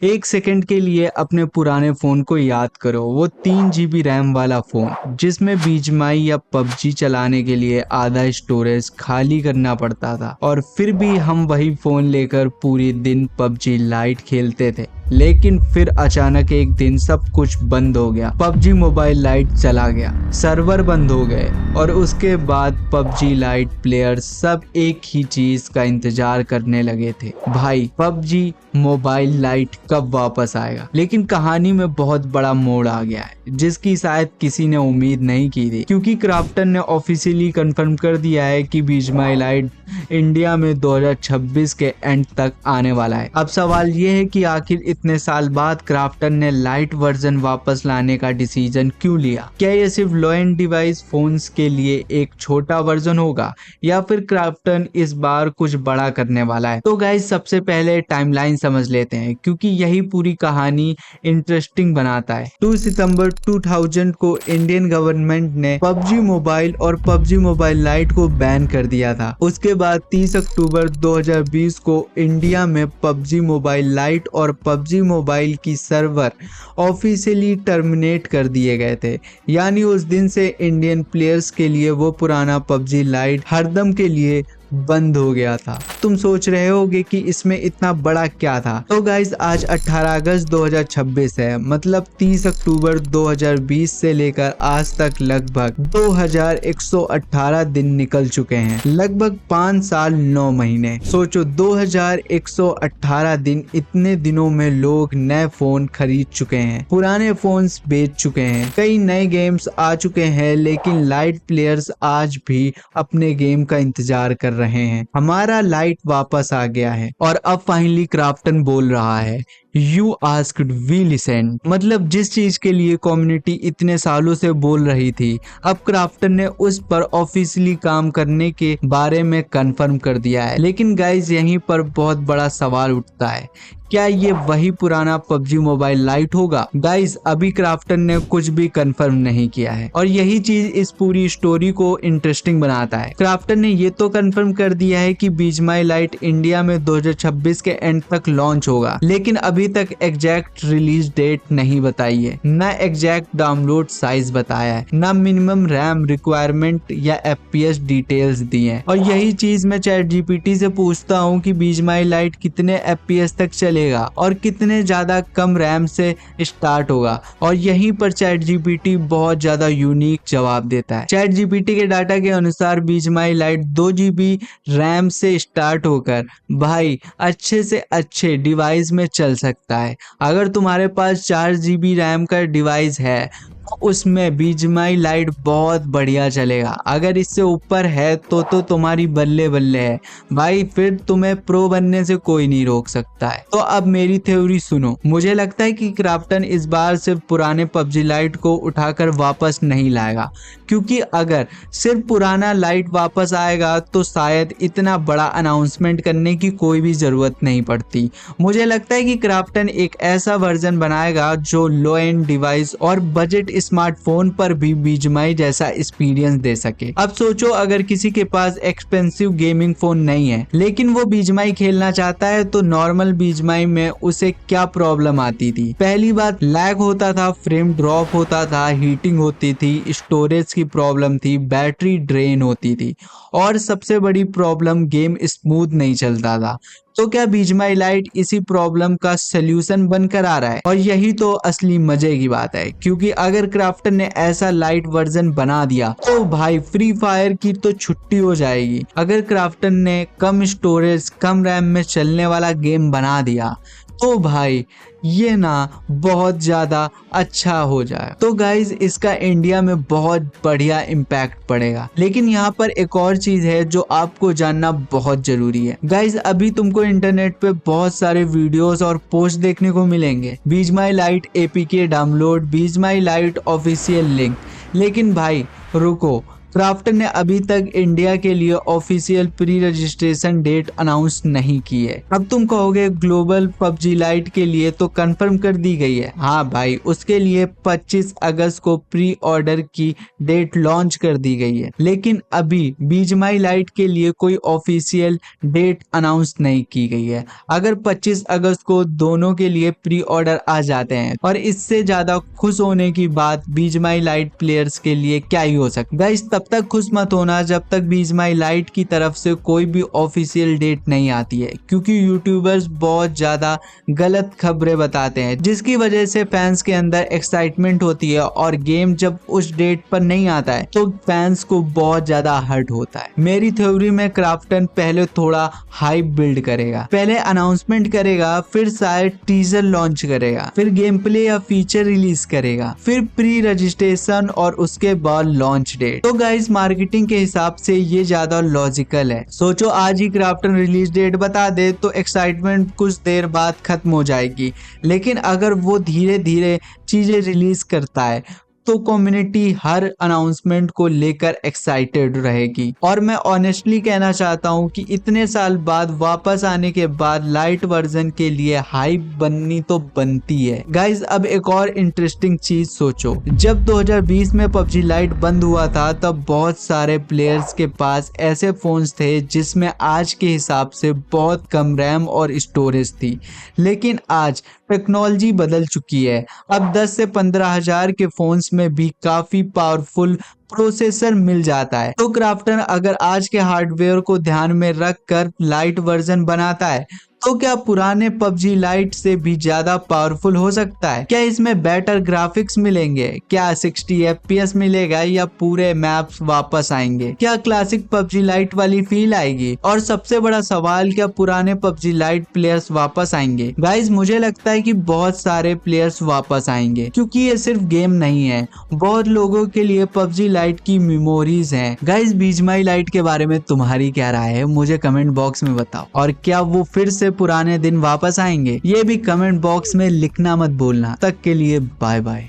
एक सेकंड के लिए अपने पुराने फोन को याद करो, वो 3 GB रैम वाला फोन जिसमें बीजीएमआई या पबजी चलाने के लिए आधा स्टोरेज खाली करना पड़ता था और फिर भी हम वही फोन लेकर पूरी दिन पबजी लाइट खेलते थे। लेकिन फिर अचानक एक दिन सब कुछ बंद हो गया, पबजी मोबाइल लाइट चला गया, सर्वर बंद हो गए और उसके बाद पबजी लाइट प्लेयर सब एक ही चीज का इंतजार करने लगे थे, भाई पबजी मोबाइल लाइट कब वापस आएगा। लेकिन कहानी में बहुत बड़ा मोड़ आ गया है जिसकी शायद किसी ने उम्मीद नहीं की थी, क्योंकि क्राफ्टन ने ऑफिशियली कंफर्म कर दिया है कि बीजीएमआई लाइट इंडिया में 2026 के एंड तक आने वाला है। अब सवाल ये है कि आखिर इतने साल बाद क्राफ्टन ने लाइट वर्जन वापस लाने का डिसीजन क्यों लिया। क्या ये सिर्फ लो एंड डिवाइस फोन्स के लिए एक छोटा वर्जन होगा या फिर क्राफ्टन इस बार कुछ बड़ा करने वाला है। तो गाइस सबसे पहले टाइमलाइन समझ लेते हैं, क्योंकि यही पूरी कहानी इंटरेस्टिंग बनाता है। 2 सितंबर 2000 को इंडियन गवर्नमेंट ने पबजी मोबाइल और पबजी मोबाइल लाइट को बैन कर दिया था। उसके बाद 30 अक्टूबर 2020 को इंडिया में पबजी मोबाइल लाइट और पबजी मोबाइल की सर्वर ऑफिशियली टर्मिनेट कर दिए गए थे। यानी उस दिन से इंडियन प्लेयर्स के लिए वो पुराना पबजी लाइट हरदम के लिए बंद हो गया था। तुम सोच रहे होगे कि इसमें इतना बड़ा क्या था। तो गाइज आज 18 अगस्त 2026 है, मतलब 30 अक्टूबर 2020 से लेकर आज तक लगभग 2118 दिन निकल चुके हैं, लगभग 5 साल 9 महीने। सोचो 2118 दिन, इतने दिनों में लोग नए फोन खरीद चुके हैं, पुराने फोन्स बेच चुके हैं, कई नए गेम्स आ चुके हैं, लेकिन लाइट प्लेयर्स आज भी अपने गेम का इंतजार कर रहे हैं। हमारा लाइट वापस आ गया है और अब फाइनली क्राफ्टन बोल रहा है, यू आस्क्ड वी लिसन। मतलब जिस चीज के लिए कम्युनिटी इतने सालों से बोल रही थी, अब क्राफ्टन ने उस पर ऑफिशियली काम करने के बारे में कंफर्म कर दिया है। लेकिन गाइज यहीं पर बहुत बड़ा सवाल उठता है, क्या ये वही पुराना पबजी मोबाइल लाइट होगा। गाइज अभी क्राफ्टन ने कुछ भी कंफर्म नहीं किया है और यही चीज इस पूरी स्टोरी को इंटरेस्टिंग बनाता है। क्राफ्टन ने ये तो कंफर्म कर दिया है कि बीजीएमआई लाइट इंडिया में 2026 के एंड तक लॉन्च होगा, लेकिन अभी तक एग्जैक्ट रिलीज डेट नहीं बताई है, न एग्जैक्ट डाउनलोड साइज बताया है, न मिनिमम रैम रिक्वायरमेंट या FPS डिटेल्स दी है। और यही चीज मैं चैट जीपीटी से पूछता हूँ कि बीजीएमआई लाइट कितने FPS तक चलेगा और कितने ज्यादा कम रैम से स्टार्ट होगा, और यहीं पर चैट जीपीटी बहुत ज्यादा यूनिक जवाब देता है। चैट जीपीटी के डाटा के अनुसार बीजीएमआई लाइट 2 GB रैम से स्टार्ट होकर भाई अच्छे से अच्छे डिवाइस में चल सकता है। अगर तुम्हारे पास 4 GB रैम का डिवाइस है उसमें बीजीएमआई लाइट बहुत बढ़िया चलेगा। अगर इससे ऊपर है तो तुम्हारी बल्ले बल्ले है भाई, फिर तुम्हें प्रो बनने से कोई नहीं रोक सकता है। तो अब मेरी थ्योरी सुनो, मुझे लगता है कि क्राफ्टन इस बार सिर्फ पुराने पबजी लाइट को उठाकर वापस नहीं लाएगा, क्योंकि अगर सिर्फ पुराना लाइट वापस आएगा तो शायद इतना बड़ा अनाउंसमेंट करने की कोई भी जरूरत नहीं पड़ती। मुझे लगता है कि क्राफ्टन एक ऐसा वर्जन बनाएगा जो लो एंड डिवाइस और बजट स्मार्टफोन पर भी बीजीएमआई जैसा एक्सपीरियंस दे सके। अब सोचो अगर किसी के पास एक्सपेंसिव गेमिंग फोन नहीं है लेकिन वो बीजीएमआई खेलना चाहता है, तो नॉर्मल बीजीएमआई में उसे क्या प्रॉब्लम आती थी। पहली बात लैग होता था, फ्रेम ड्रॉप होता था, हीटिंग होती थी, स्टोरेज की प्रॉब्लम थी, बैटरी ड्रेन होती थी और सबसे बड़ी प्रॉब्लम गेम स्मूथ नहीं चलता था। तो क्या बीजीएमआई लाइट इसी प्रॉब्लम का सलूशन बनकर आ रहा है? और यही तो असली मजे की बात है, क्योंकि अगर क्राफ्टन ने ऐसा लाइट वर्जन बना दिया तो भाई फ्री फायर की तो छुट्टी हो जाएगी। अगर क्राफ्टन ने कम स्टोरेज कम रैम में चलने वाला गेम बना दिया तो भाई ये ना बहुत ज्यादा अच्छा हो जाए। तो गाइज इसका इंडिया में बहुत बढ़िया इम्पैक्ट पड़ेगा। लेकिन यहाँ पर एक और चीज है जो आपको जानना बहुत जरूरी है। गाइज अभी तुमको इंटरनेट पे बहुत सारे वीडियोस और पोस्ट देखने को मिलेंगे, BGMI light APK download, BGMI light official link. लेकिन भाई रुको, क्राफ्टन ने अभी तक इंडिया के लिए official pre registration date announce नहीं की है। अब तुम कहोगे ग्लोबल पबजी लाइट के लिए तो कंफर्म कर दी गई है। हाँ भाई, उसके लिए 25 अगस्त को प्री ऑर्डर की डेट लॉन्च कर दी गई है, लेकिन अभी बीजीएमआई लाइट के लिए कोई ऑफिशियल डेट अनाउंस नहीं की गई है। अगर 25 अगस्त को दोनों के लिए प्री ऑर्डर आ जाते हैं और इससे ज्यादा खुश होने की बात बीजीएमआई लाइट प्लेयर्स के लिए क्या ही हो सकता है। तब तक खुश मत होना जब तक बीजीएमआई लाइट की तरफ से कोई भी ऑफिशियल डेट नहीं आती है, क्योंकि यूट्यूबर्स बहुत ज्यादा गलत खबरें बताते हैं, जिसकी वजह से फैंस के अंदर एक्साइटमेंट होती है और गेम जब उस डेट पर नहीं आता है तो फैंस को बहुत ज्यादा हर्ट होता है। मेरी थ्योरी में क्राफ्टन पहले थोड़ा हाइप बिल्ड करेगा, पहले अनाउंसमेंट करेगा, फिर शायद टीजर लॉन्च करेगा, फिर गेम प्ले या फीचर रिलीज करेगा, फिर प्री रजिस्ट्रेशन और उसके बाद लॉन्च डेट। तो गाइस, मार्केटिंग के हिसाब से ये ज्यादा लॉजिकल है। सोचो आज ही क्राफ्टन रिलीज डेट बता दे तो एक्साइटमेंट कुछ देर बाद खत्म हो जाएगी, लेकिन अगर वो धीरे धीरे चीजें रिलीज करता है तो कम्युनिटी हर अनाउंसमेंट को लेकर एक्साइटेड रहेगी। और मैं ऑनेस्टली कहना चाहता हूं कि इतने साल बाद वापस आने के बाद लाइट वर्जन के लिए हाइप बननी तो बनती है। गाइज, अब एक और इंटरेस्टिंग चीज सोचो, जब 2020 में पबजी लाइट बंद हुआ था तब बहुत सारे प्लेयर्स के पास ऐसे फोन्स थे जिसमें आज के हिसाब से बहुत कम रैम और स्टोरेज थी, लेकिन आज टेक्नोलॉजी बदल चुकी है। अब 10 से 15 हजार के फोन्स में भी काफी पावरफुल प्रोसेसर मिल जाता है। तो क्राफ्टन अगर आज के हार्डवेयर को ध्यान में रखकर लाइट वर्जन बनाता है तो क्या पुराने पबजी लाइट से भी ज्यादा पावरफुल हो सकता है? क्या इसमें बेटर ग्राफिक्स मिलेंगे? क्या 60 FPS मिलेगा या पूरे मैप्स वापस आएंगे? क्या क्लासिक पबजी लाइट वाली फील आएगी? और सबसे बड़ा सवाल, क्या पुराने पबजी लाइट प्लेयर्स वापस आएंगे? गाइज, मुझे लगता है कि बहुत सारे प्लेयर्स वापस आएंगे, क्योंकि ये सिर्फ गेम नहीं है, बहुत लोगों के लिए पबजी लाइट की मेमोरीज हैं। गाइज, बीजीएमआई लाइट के बारे में तुम्हारी क्या राय है? मुझे कमेंट बॉक्स में बताओ। और क्या वो फिर से पुराने दिन वापस आएंगे? ये भी कमेंट बॉक्स में लिखना मत भूलना। तक के लिए बाय बाय।